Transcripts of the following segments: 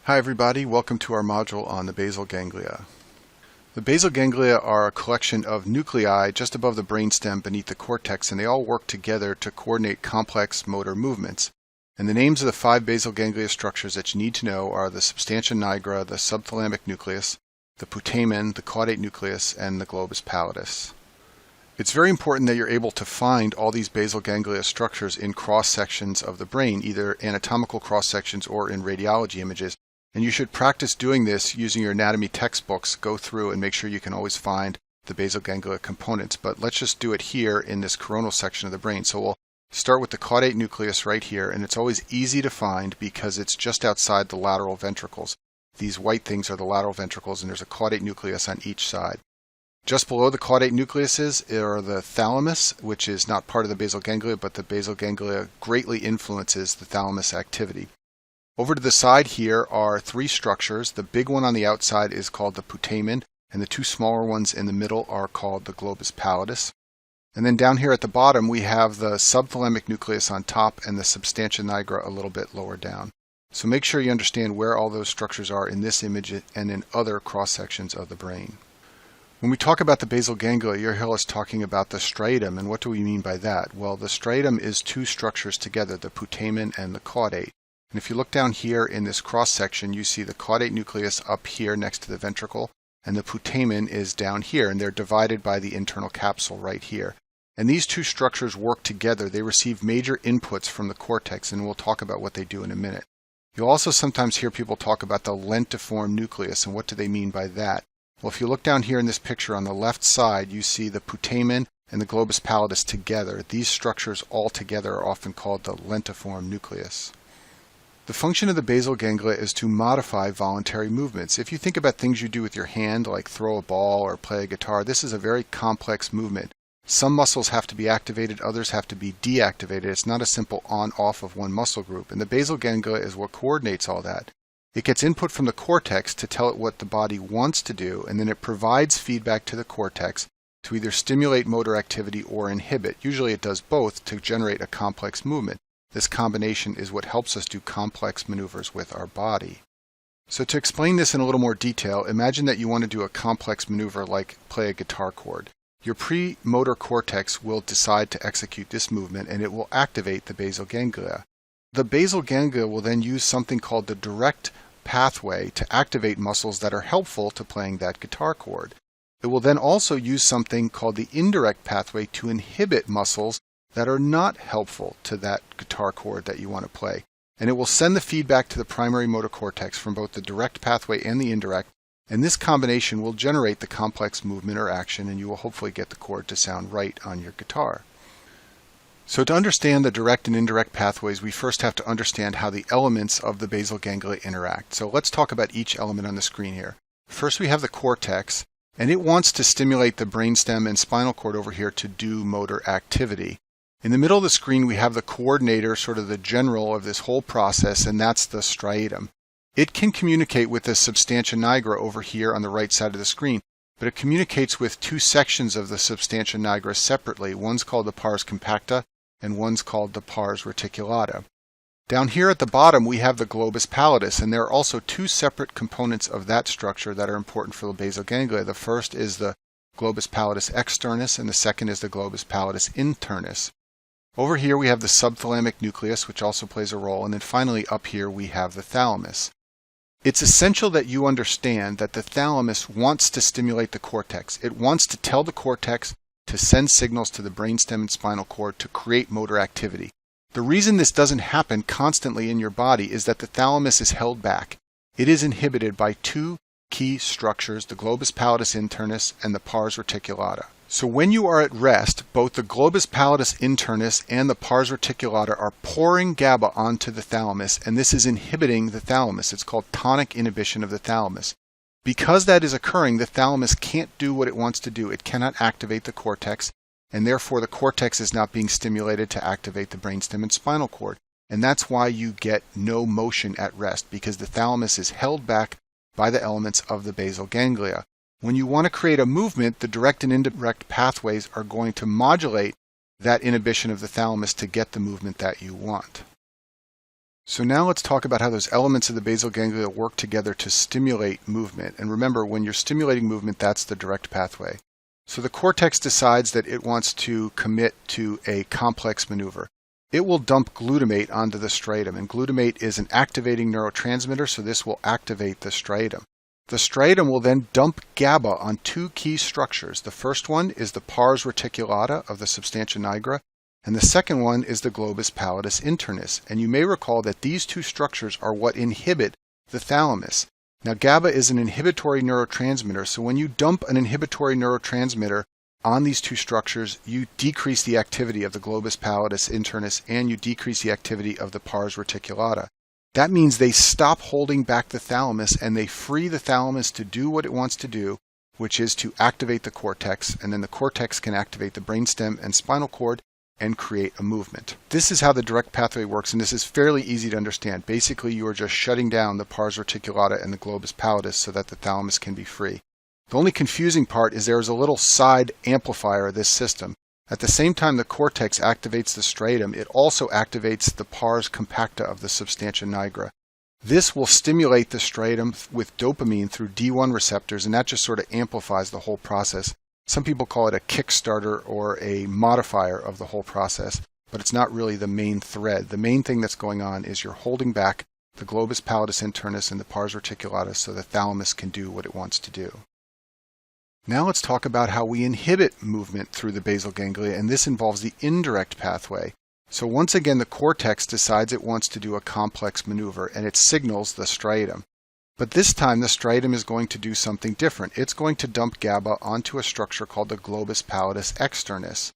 Hi everybody, welcome to our module on the basal ganglia. The basal ganglia are a collection of nuclei just above the brainstem beneath the cortex, and they all work together to coordinate complex motor movements. And the names of the 5 basal ganglia structures that you need to know are the substantia nigra, the subthalamic nucleus, the putamen, the caudate nucleus, and the globus pallidus. It's very important that you're able to find all these basal ganglia structures in cross-sections of the brain, either anatomical cross-sections or in radiology images. And you should practice doing this using your anatomy textbooks. Go through and make sure you can always find the basal ganglia components. But let's just do it here in this coronal section of the brain. So we'll start with the caudate nucleus right here, and it's always easy to find because it's just outside the lateral ventricles. These white things are the lateral ventricles, and there's a caudate nucleus on each side. Just below the caudate nucleuses are the thalamus, which is not part of the basal ganglia, but the basal ganglia greatly influences the thalamus activity. Over to the side here are 3 structures. The big one on the outside is called the putamen, and the 2 smaller ones in the middle are called the globus pallidus. And then down here at the bottom we have the subthalamic nucleus on top and the substantia nigra a little bit lower down. So make sure you understand where all those structures are in this image and in other cross-sections of the brain. When we talk about the basal ganglia, you'll hear us talking about the striatum, and what do we mean by that? Well, the striatum is 2 structures together, the putamen and the caudate. And if you look down here in this cross section, you see the caudate nucleus up here next to the ventricle, and the putamen is down here, and they're divided by the internal capsule right here. And these 2 structures work together. They receive major inputs from the cortex, and we'll talk about what they do in a minute. You'll also sometimes hear people talk about the lentiform nucleus, and what do they mean by that? Well, if you look down here in this picture on the left side, you see the putamen and the globus pallidus together. These structures all together are often called the lentiform nucleus. The function of the basal ganglia is to modify voluntary movements. If you think about things you do with your hand, like throw a ball or play a guitar, this is a very complex movement. Some muscles have to be activated, others have to be deactivated. It's not a simple on-off of one muscle group, and the basal ganglia is what coordinates all that. It gets input from the cortex to tell it what the body wants to do, and then it provides feedback to the cortex to either stimulate motor activity or inhibit. Usually it does both to generate a complex movement. This combination is what helps us do complex maneuvers with our body. So to explain this in a little more detail, imagine that you want to do a complex maneuver like play a guitar chord. Your premotor cortex will decide to execute this movement, and it will activate the basal ganglia. The basal ganglia will then use something called the direct pathway to activate muscles that are helpful to playing that guitar chord. It will then also use something called the indirect pathway to inhibit muscles that are not helpful to that guitar chord that you want to play. And it will send the feedback to the primary motor cortex from both the direct pathway and the indirect, and this combination will generate the complex movement or action, and you will hopefully get the chord to sound right on your guitar. So to understand the direct and indirect pathways, we first have to understand how the elements of the basal ganglia interact. So let's talk about each element on the screen here. First we have the cortex, and it wants to stimulate the brainstem and spinal cord over here to do motor activity. In the middle of the screen we have the coordinator, sort of the general of this whole process, and that's the striatum. It can communicate with the substantia nigra over here on the right side of the screen, but it communicates with 2 sections of the substantia nigra separately. One's called the pars compacta and one's called the pars reticulata. Down here at the bottom we have the globus pallidus, and there are also 2 separate components of that structure that are important for the basal ganglia. The first is the globus pallidus externus, and the second is the globus pallidus internus. Over here we have the subthalamic nucleus, which also plays a role, and then finally up here we have the thalamus. It's essential that you understand that the thalamus wants to stimulate the cortex. It wants to tell the cortex to send signals to the brainstem and spinal cord to create motor activity. The reason this doesn't happen constantly in your body is that the thalamus is held back. It is inhibited by 2 key structures, the globus pallidus internus and the pars reticulata. So when you are at rest, both the globus pallidus internus and the pars reticulata are pouring GABA onto the thalamus, and this is inhibiting the thalamus. It's called tonic inhibition of the thalamus. Because that is occurring, the thalamus can't do what it wants to do. It cannot activate the cortex, and therefore the cortex is not being stimulated to activate the brainstem and spinal cord. And that's why you get no motion at rest, because the thalamus is held back by the elements of the basal ganglia. When you want to create a movement, the direct and indirect pathways are going to modulate that inhibition of the thalamus to get the movement that you want. So now let's talk about how those elements of the basal ganglia work together to stimulate movement. And remember, when you're stimulating movement, that's the direct pathway. So the cortex decides that it wants to commit to a complex maneuver. It will dump glutamate onto the striatum, and glutamate is an activating neurotransmitter, so this will activate the striatum. The striatum will then dump GABA on two key structures. The first one is the pars reticulata of the substantia nigra, and the second one is the globus pallidus internus. And you may recall that these two structures are what inhibit the thalamus. Now, GABA is an inhibitory neurotransmitter, so when you dump an inhibitory neurotransmitter on these two structures, you decrease the activity of the globus pallidus internus and you decrease the activity of the pars reticulata. That means they stop holding back the thalamus and they free the thalamus to do what it wants to do, which is to activate the cortex, and then the cortex can activate the brainstem and spinal cord and create a movement. This is how the direct pathway works, and this is fairly easy to understand. Basically, you are just shutting down the pars reticulata and the globus pallidus so that the thalamus can be free. The only confusing part is there is a little side amplifier of this system. At the same time the cortex activates the striatum, it also activates the pars compacta of the substantia nigra. This will stimulate the striatum with dopamine through D1 receptors, and that just sort of amplifies the whole process. Some people call it a kickstarter or a modifier of the whole process, but it's not really the main thread. The main thing that's going on is you're holding back the globus pallidus internus and the pars reticulata so the thalamus can do what it wants to do. Now let's talk about how we inhibit movement through the basal ganglia, and this involves the indirect pathway. So once again, the cortex decides it wants to do a complex maneuver, and it signals the striatum. But this time the striatum is going to do something different. It's going to dump GABA onto a structure called the globus pallidus externus.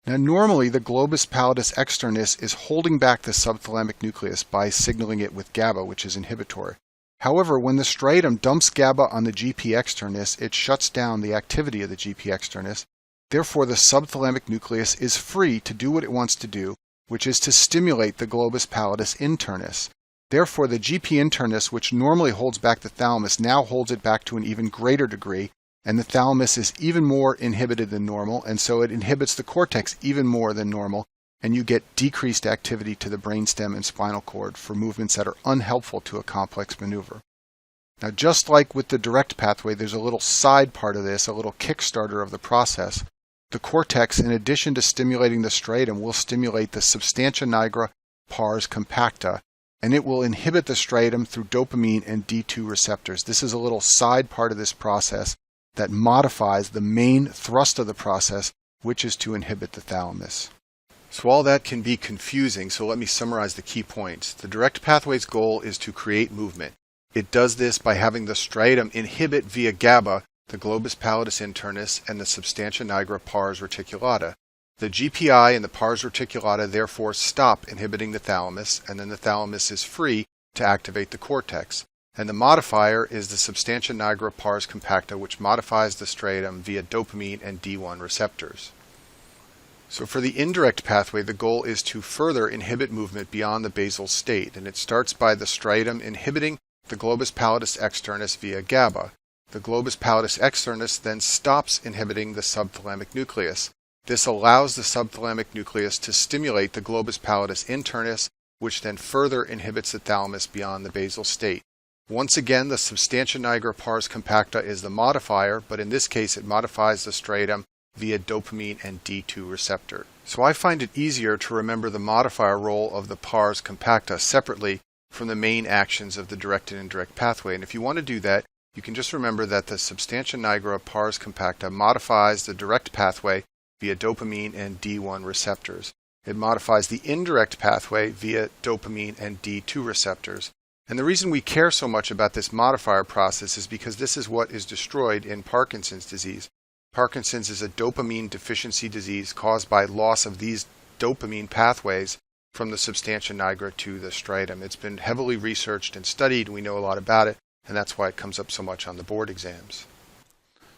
Now normally the globus pallidus externus is holding back the subthalamic nucleus by signaling it with GABA, which is inhibitory. However, when the striatum dumps GABA on the GP externus, it shuts down the activity of the GP externus. Therefore, the subthalamic nucleus is free to do what it wants to do, which is to stimulate the globus pallidus internus. Therefore, the GP internus, which normally holds back the thalamus, now holds it back to an even greater degree, and the thalamus is even more inhibited than normal, and so it inhibits the cortex even more than normal, and you get decreased activity to the brainstem and spinal cord for movements that are unhelpful to a complex maneuver. Now, just like with the direct pathway, there's a little side part of this, a little kickstarter of the process. The cortex, in addition to stimulating the striatum, will stimulate the substantia nigra pars compacta, and it will inhibit the striatum through dopamine and D2 receptors. This is a little side part of this process that modifies the main thrust of the process, which is to inhibit the thalamus. So all that can be confusing, so let me summarize the key points. The direct pathway's goal is to create movement. It does this by having the striatum inhibit via GABA the globus pallidus internus and the substantia nigra pars reticulata. The GPI and the pars reticulata therefore stop inhibiting the thalamus, and then the thalamus is free to activate the cortex. And the modifier is the substantia nigra pars compacta, which modifies the striatum via dopamine and D1 receptors. So for the indirect pathway, the goal is to further inhibit movement beyond the basal state, and it starts by the striatum inhibiting the globus pallidus externus via GABA. The globus pallidus externus then stops inhibiting the subthalamic nucleus. This allows the subthalamic nucleus to stimulate the globus pallidus internus, which then further inhibits the thalamus beyond the basal state. Once again, the substantia nigra pars compacta is the modifier, but in this case it modifies the striatum via dopamine and D2 receptor. So I find it easier to remember the modifier role of the pars compacta separately from the main actions of the direct and indirect pathway. And if you want to do that, you can just remember that the substantia nigra pars compacta modifies the direct pathway via dopamine and D1 receptors. It modifies the indirect pathway via dopamine and D2 receptors. And the reason we care so much about this modifier process is because this is what is destroyed in Parkinson's disease. Parkinson's is a dopamine deficiency disease caused by loss of these dopamine pathways from the substantia nigra to the striatum. It's been heavily researched and studied. We know a lot about it, and that's why it comes up so much on the board exams.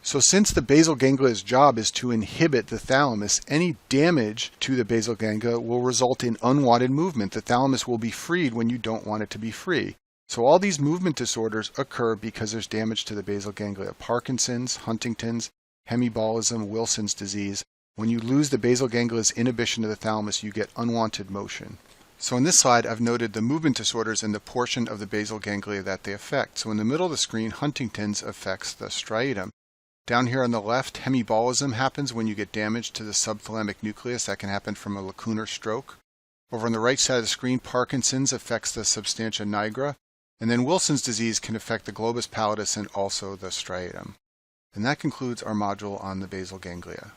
So since the basal ganglia's job is to inhibit the thalamus, any damage to the basal ganglia will result in unwanted movement. The thalamus will be freed when you don't want it to be free. So all these movement disorders occur because there's damage to the basal ganglia. Parkinson's, Huntington's, hemiballism, Wilson's disease. When you lose the basal ganglia's inhibition of the thalamus, you get unwanted motion. So in this slide, I've noted the movement disorders in the portion of the basal ganglia that they affect. So in the middle of the screen, Huntington's affects the striatum. Down here on the left, hemibolism happens when you get damage to the subthalamic nucleus. That can happen from a lacunar stroke. Over on the right side of the screen, Parkinson's affects the substantia nigra. And then Wilson's disease can affect the globus pallidus and also the striatum. And that concludes our module on the basal ganglia.